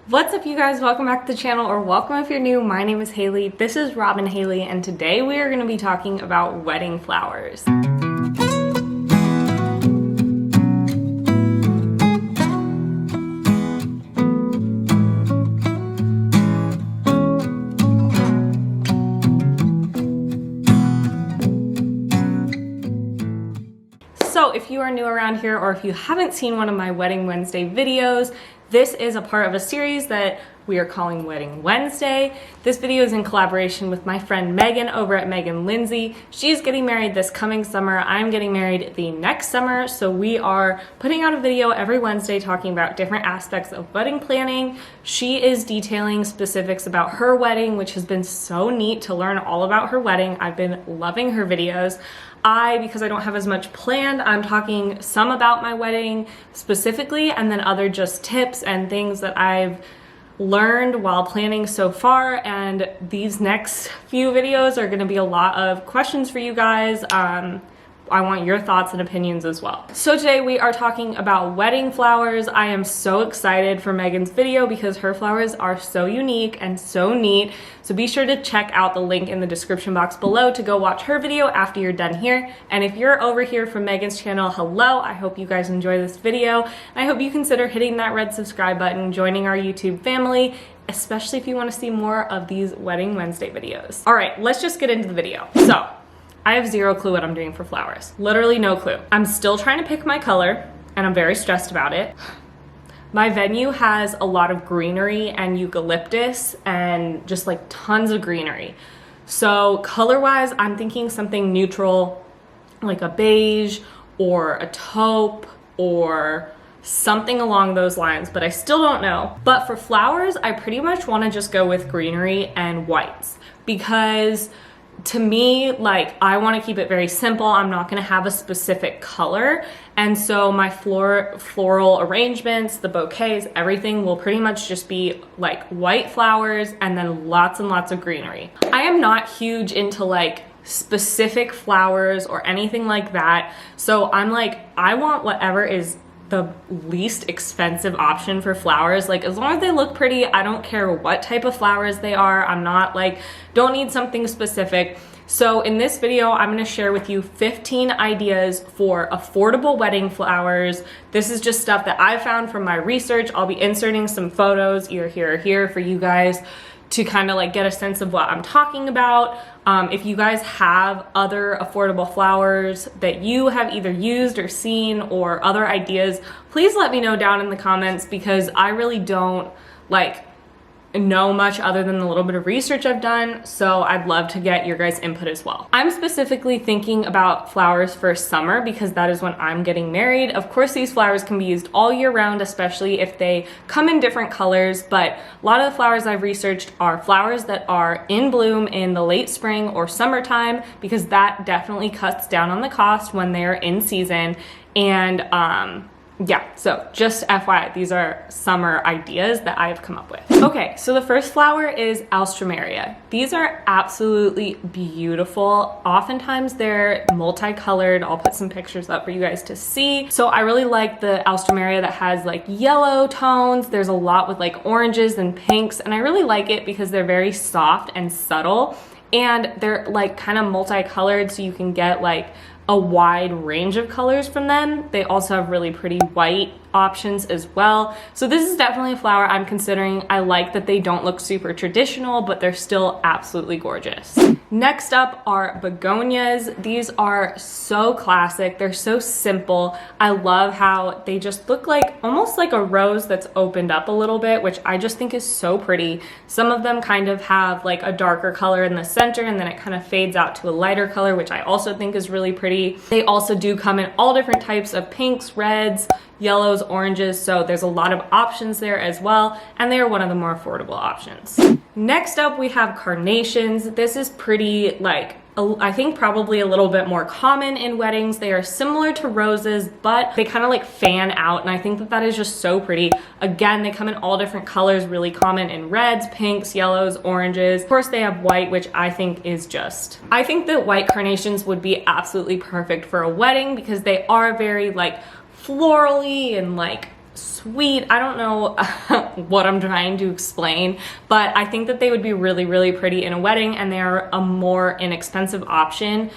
What's up, you guys? Welcome back to the channel, or welcome if you're new. My name is Haley. This is Robin Haley, and today we are going to be talking about wedding flowers. So if you are new around here, or if you haven't seen one of my Wedding Wednesday videos, this is a part of a series that we are calling Wedding Wednesday. This video is in collaboration with my friend Megan over at Megan Lindsay. She's getting married this coming summer. I'm getting married the next summer. So we are putting out a video every Wednesday talking about different aspects of wedding planning. She is detailing specifics about her wedding, which has been so neat to learn all about her wedding. I've been loving her videos. Because I don't have as much planned, I'm talking some about my wedding specifically, and then other just tips and things that I've learned while planning so far. And these next few videos are going to be a lot of questions for you guys. I want your thoughts and opinions as well. So today we are talking about wedding flowers. I am so excited for Megan's video because her flowers are so unique and so neat. So be sure to check out the link in the description box below to go watch her video after you're done here. And if you're over here from Megan's channel, hello, I hope you guys enjoy this video. I hope you consider hitting that red subscribe button, joining our YouTube family, especially if you want to see more of these Wedding Wednesday videos. All right, let's just get into the video. So I have zero clue what I'm doing for flowers. Literally no clue. I'm still trying to pick my color, and I'm very stressed about it. My venue has a lot of greenery and eucalyptus and just like tons of greenery. So color-wise, I'm thinking something neutral, like a beige or a taupe or something along those lines, but I still don't know. But for flowers, I pretty much want to just go with greenery and whites because to me, like, I want to keep it very simple. I'm not going to have a specific color. And so my floral arrangements, the bouquets, everything will pretty much just be like white flowers and then lots and lots of greenery. I am not huge into like specific flowers or anything like that. So I'm like, I want whatever is the least expensive option for flowers. Like, as long as they look pretty, I don't care what type of flowers they are. I'm not like, don't need something specific. So in this video, I'm going to share with you 15 ideas for affordable wedding flowers. This is just stuff that I found from my research. I'll be inserting some photos either here or here for you guys to kind of like get a sense of what I'm talking about. If you guys have other affordable flowers that you have either used or seen or other ideas, please let me know down in the comments because I really don't like know much other than the little bit of research I've done, so I'd love to get your guys' input as well. I'm specifically thinking about flowers for summer because that is when I'm getting married. Of course, these flowers can be used all year round, especially if they come in different colors, but a lot of the flowers I've researched are flowers that are in bloom in the late spring or summertime because that definitely cuts down on the cost when they're in season. And yeah, so just FYI, these are summer ideas that I've come up with. Okay, so the first flower is Alstroemeria. These are absolutely beautiful. Oftentimes they're multicolored. I'll put some pictures up for you guys to see. So I really like the Alstroemeria that has like yellow tones. There's a lot with like oranges and pinks, and I really like it because they're very soft and subtle, and they're like kind of multicolored, so you can get like a wide range of colors from them. They also have really pretty white options as well. So this is definitely a flower I'm considering. I like that they don't look super traditional, but they're still absolutely gorgeous. Next up are Begonias. These are so classic. They're so simple. I love how they just look like almost like a rose that's opened up a little bit, which I just think is so pretty. Some of them kind of have like a darker color in the center and then it kind of fades out to a lighter color, which I also think is really pretty. They also do come in all different types of pinks, reds, yellows, oranges, so there's a lot of options there as well, and they are one of the more affordable options. Next up, we have Carnations. This is pretty like I think probably a little bit more common in weddings. They are similar to roses, but they kind of like fan out, and I think that that is just so pretty. Again, they come in all different colors, really common in reds, pinks, yellows, oranges. Of course, they have white, which I think is just, I think that white carnations would be absolutely perfect for a wedding because they are very like florally and like sweet. I don't know what I'm trying to explain, but I think that they would be really, really pretty in a wedding, and they are a more inexpensive option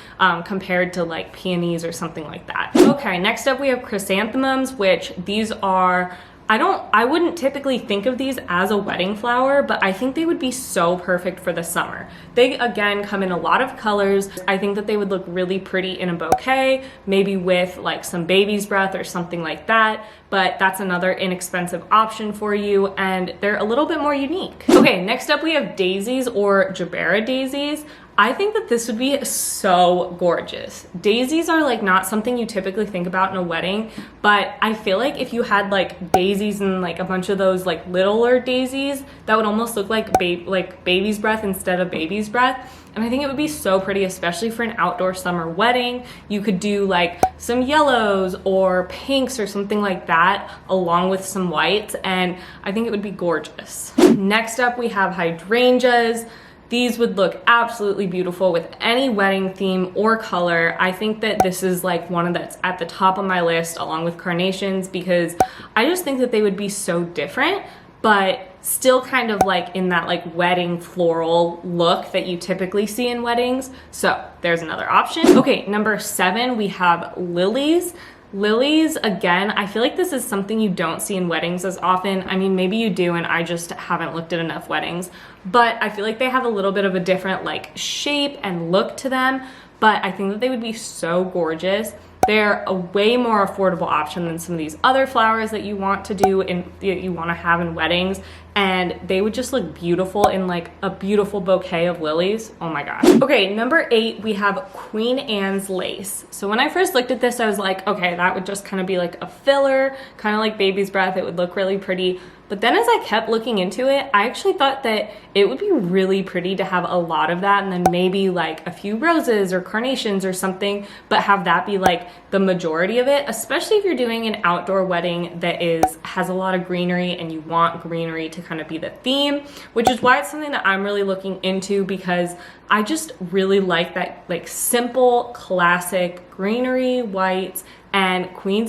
compared to like peonies or something like that. Okay, next up we have chrysanthemums, which these are, I wouldn't typically think of these as a wedding flower, but I think they would be so perfect for the summer. They, again, come in a lot of colors. I think that they would look really pretty in a bouquet, maybe with like some baby's breath or something like that, but that's another inexpensive option for you, and they're a little bit more unique. Okay, next up we have daisies or Jabera daisies. I think that this would be so gorgeous. Daisies are like not something you typically think about in a wedding, but I feel like if you had like daisies and like a bunch of those like littler daisies, that would almost look like baby's breath instead of baby's breath. And I think it would be so pretty, especially for an outdoor summer wedding. You could do like some yellows or pinks or something like that along with some whites, and I think it would be gorgeous. Next up we have hydrangeas. These would look absolutely beautiful with any wedding theme or color. I think that this is like one that's at the top of my list along with carnations, because I just think that they would be so different, but still kind of like in that like wedding floral look that you typically see in weddings. So there's another option. Okay, number 7, we have lilies. Lilies, again, I feel like this is something you don't see in weddings as often. I mean, maybe you do, and I just haven't looked at enough weddings, but I feel like they have a little bit of a different like shape and look to them, but I think that they would be so gorgeous. They're a way more affordable option than some of these other flowers that you want to do and that you want to have in weddings, and they would just look beautiful in like a beautiful bouquet of lilies. Oh my gosh. Okay, number 8, we have Queen Anne's lace. So when I first looked at this, I was like, okay, that would just kind of be like a filler, kind of like baby's breath. It would look really pretty. But then as I kept looking into it, I actually thought that it would be really pretty to have a lot of that, and then maybe like a few roses or carnations or something, but have that be like the majority of it, especially if you're doing an outdoor wedding that has a lot of greenery and you want greenery to kind of be the theme, which is why it's something that I'm really looking into, because I just really like that like simple, classic greenery, whites, and Queen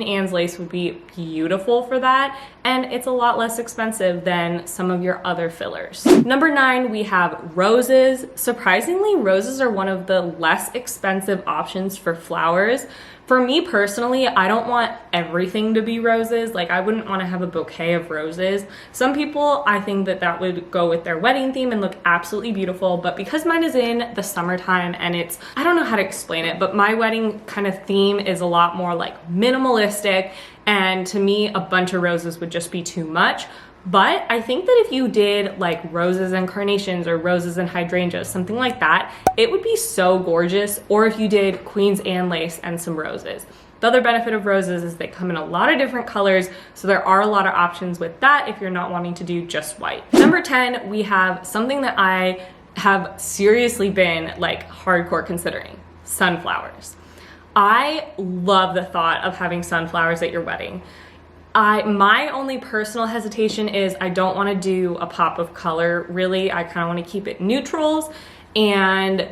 Anne's lace would be beautiful for that, and it's a lot less expensive than some of your other fillers. Number 9, we have roses. Surprisingly, roses are one of the less expensive options for flowers. For me personally, I don't want everything to be roses. Like, I wouldn't want to have a bouquet of roses. Some people, I think that would go with their wedding theme and look absolutely beautiful, but because mine is in the summertime and it's, I don't know how to explain it, but my wedding kind of theme is a lot more like minimalistic, and to me, a bunch of roses would just be too much. But I think that if you did like roses and carnations or roses and hydrangeas, something like that, it would be so gorgeous. Or if you did Queen Anne lace and some roses. The other benefit of roses is they come in a lot of different colors, so there are a lot of options with that if you're not wanting to do just white. Number 10, we have something that I have seriously been like hardcore considering: sunflowers. I love the thought of having sunflowers at your wedding. My only personal hesitation is I don't want to do a pop of color, really. I kind of want to keep it neutrals, and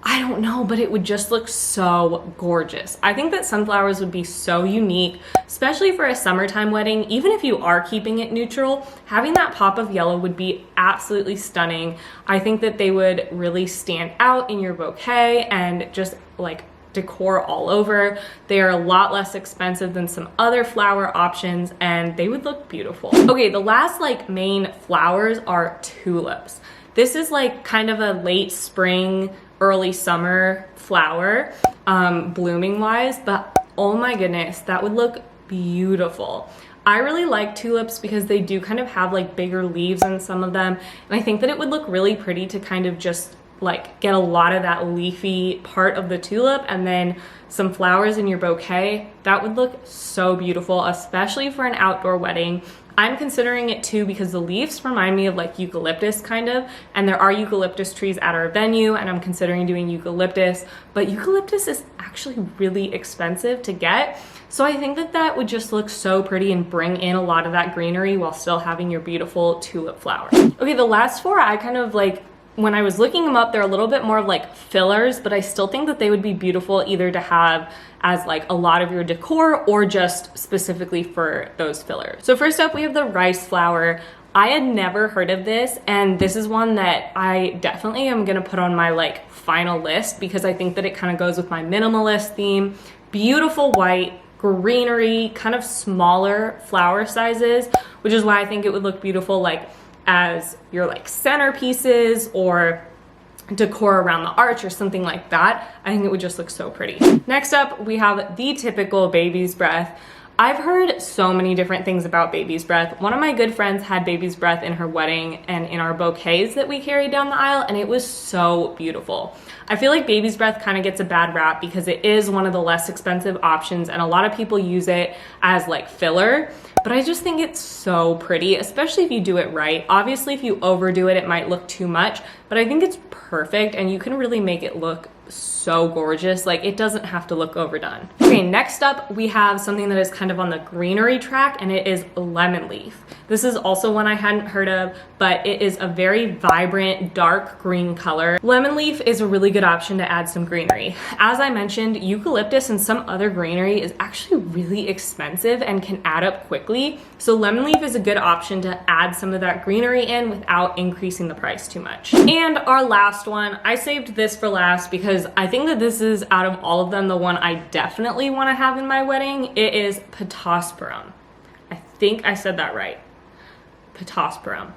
I don't know, but it would just look so gorgeous. I think that sunflowers would be so unique, especially for a summertime wedding. Even if you are keeping it neutral, having that pop of yellow would be absolutely stunning. I think that they would really stand out in your bouquet and just like decor all over. They are a lot less expensive than some other flower options, and they would look beautiful. Okay, the last like main flowers are tulips. This is like kind of a late spring, early summer flower, blooming wise, but oh my goodness, that would look beautiful. I really like tulips because they do kind of have like bigger leaves in some of them, and I think that it would look really pretty to kind of just like get a lot of that leafy part of the tulip and then some flowers in your bouquet. That would look so beautiful, especially for an outdoor wedding. I'm considering it too because the leaves remind me of like eucalyptus kind of, and there are eucalyptus trees at our venue, and I'm considering doing eucalyptus, but eucalyptus is actually really expensive to get. So I think that that would just look so pretty and bring in a lot of that greenery while still having your beautiful tulip flowers. Okay, the last 4 I kind of like when I was looking them up, they're a little bit more of like fillers, but I still think that they would be beautiful either to have as like a lot of your decor or just specifically for those fillers. So first up, we have the rice flower. I had never heard of this, and this is one that I definitely am gonna put on my like final list because I think that it kind of goes with my minimalist theme. Beautiful white, greenery, kind of smaller flower sizes, which is why I think it would look beautiful like as your like centerpieces or decor around the arch or something like that. I think it would just look so pretty. Next up, we have the typical baby's breath. I've heard so many different things about baby's breath. One of my good friends had baby's breath in her wedding and in our bouquets that we carried down the aisle, and it was so beautiful. I feel like baby's breath kind of gets a bad rap because it is one of the less expensive options and a lot of people use it as like filler, but I just think it's so pretty, especially if you do it right. Obviously, if you overdo it, it might look too much, but I think it's perfect and you can really make it look so gorgeous. Like, it doesn't have to look overdone. Okay, next up we have something that is kind of on the greenery track, and it is lemon leaf. This is also one I hadn't heard of, but it is a very vibrant dark green color. Lemon leaf is a really good option to add some greenery. As I mentioned, eucalyptus and some other greenery is actually really expensive and can add up quickly. So lemon leaf is a good option to add some of that greenery in without increasing the price too much. And our last one, I saved this for last because I think that this is, out of all of them, the one I definitely want to have in my wedding. It is Potosporum. I think I said that right. Potosporum.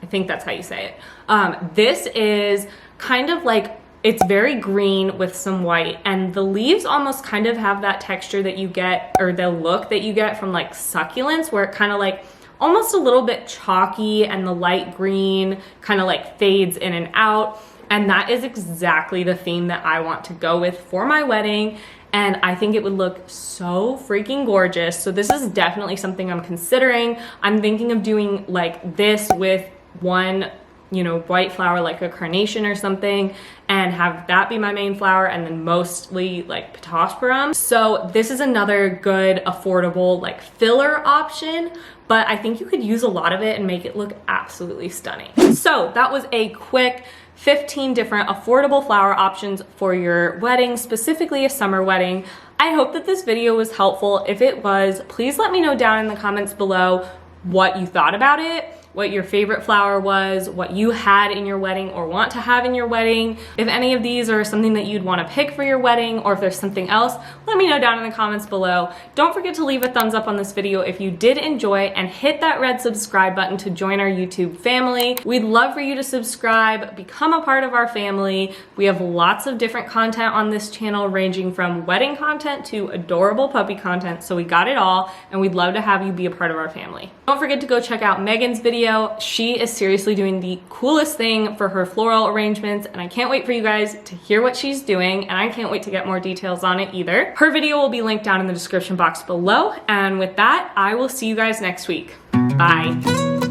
I think that's how you say it. This is kind of like, it's very green with some white, and the leaves almost kind of have that texture that you get, or the look that you get from like succulents, where it kind of like almost a little bit chalky and the light green kind of like fades in and out. And that is exactly the theme that I want to go with for my wedding. And I think it would look so freaking gorgeous. So this is definitely something I'm considering. I'm thinking of doing like this with one, you know, white flower like a carnation or something, and have that be my main flower, and then mostly like Potosporum. So this is another good affordable like filler option, but I think you could use a lot of it and make it look absolutely stunning. So that was a quick 15 different affordable flower options for your wedding, specifically a summer wedding. I hope that this video was helpful. If it was, please let me know down in the comments below what you thought about it, what your favorite flower was, what you had in your wedding or want to have in your wedding. If any of these are something that you'd want to pick for your wedding, or if there's something else, let me know down in the comments below. Don't forget to leave a thumbs up on this video if you did enjoy, and hit that red subscribe button to join our YouTube family. We'd love for you to subscribe, become a part of our family. We have lots of different content on this channel, ranging from wedding content to adorable puppy content, so we got it all, and we'd love to have you be a part of our family. Don't forget to go check out Megan's video. She is seriously doing the coolest thing for her floral arrangements, and I can't wait for you guys to hear what she's doing, and I can't wait to get more details on it either. Her video will be linked down in the description box below, and with that, I will see you guys next week. Bye.